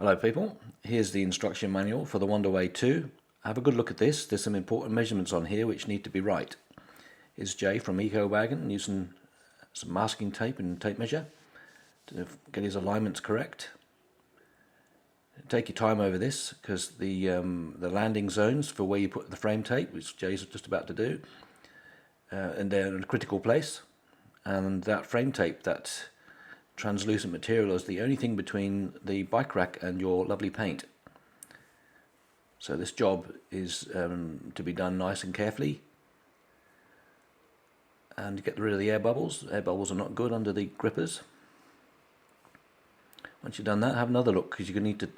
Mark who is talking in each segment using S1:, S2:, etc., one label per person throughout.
S1: Hello people, here's the instruction manual for the Wanderway 2. Have a good look at this. There's some important measurements on here which need to be right. Here's Jay from Ecowagon using some masking tape and tape measure to get his alignments correct. Take your time over this because the landing zones for where you put the frame tape, which Jay's just about to do, and they're in a critical place, and that frame tape, that translucent material, is the only thing between the bike rack and your lovely paint. So this job is to be done nice and carefully, and get rid of the air bubbles. Air bubbles are not good under the grippers. Once you've done that, have another look, because you're going to need to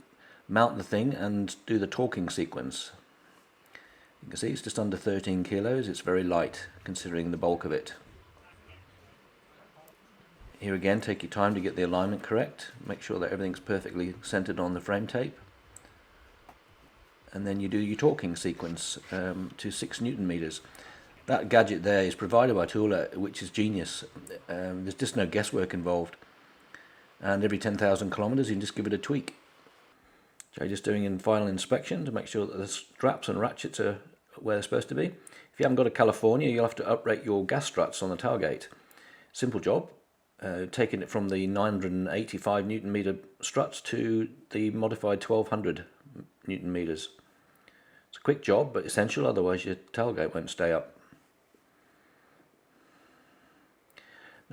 S1: mount the thing and do the torquing sequence. You can see it's just under 13 kilos. It's very light considering the bulk of it. Here again, take your time to get the alignment correct. Make sure that everything's perfectly centered on the frame tape. And then you do your torquing sequence to 6 Newton meters. That gadget there is provided by Thule, which is genius. There's just no guesswork involved. And every 10,000 kilometers you can just give it a tweak. So just doing a final inspection to make sure that the straps and ratchets are where they're supposed to be. If you haven't got a California, you'll have to uprate your gas struts on the tailgate. Simple job. Taking it from the 985 Newton meter struts to the modified 1200 Newton meters. It's a quick job but essential, otherwise your tailgate won't stay up.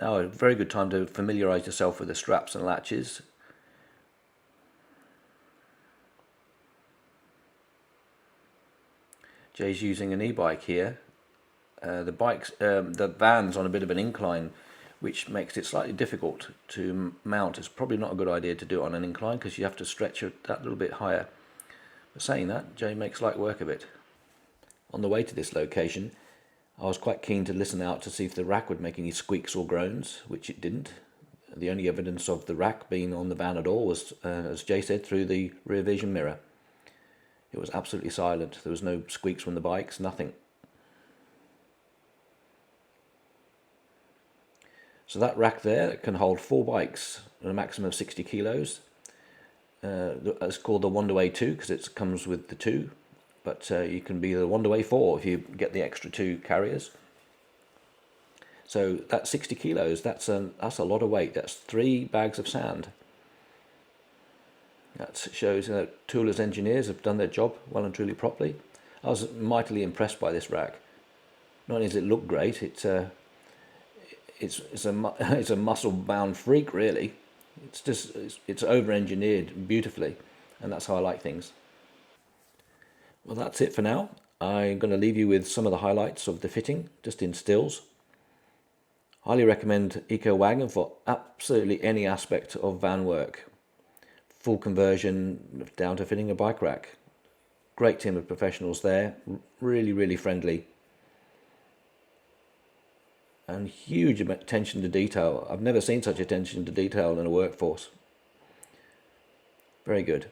S1: Now a very good time to familiarise yourself with the straps and latches. Jay's using an e-bike here. The van's on a bit of an incline, which makes it slightly difficult to mount. It's probably not a good idea to do it on an incline because you have to stretch it that little bit higher. But saying that, Jay makes light work of it. On the way to this location, I was quite keen to listen out to see if the rack would make any squeaks or groans, which it didn't. The only evidence of the rack being on the van at all was, as Jay said, through the rear vision mirror. It was absolutely silent. There was no squeaks from the bikes, nothing. So that rack there can hold 4 bikes at a maximum of 60 kilos. It's called the Wanderway 2 because it comes with the 2, but you can be the Wanderway 4 if you get the extra 2 carriers. So that's 60 kilos. That's a lot of weight. That's 3 bags of sand. That shows that Thule's engineers have done their job well and truly properly. I was mightily impressed by this rack. Not only does it look great, it's a muscle-bound freak, really. It's over-engineered beautifully, and that's how I like things. Well, that's it for now. I'm going to leave you with some of the highlights of the fitting, just in stills. Highly recommend Ecowagon for absolutely any aspect of van work. Full conversion down to fitting a bike rack. Great team of professionals there, really, really friendly. And huge attention to detail. I've never seen such attention to detail in a workforce. Very good.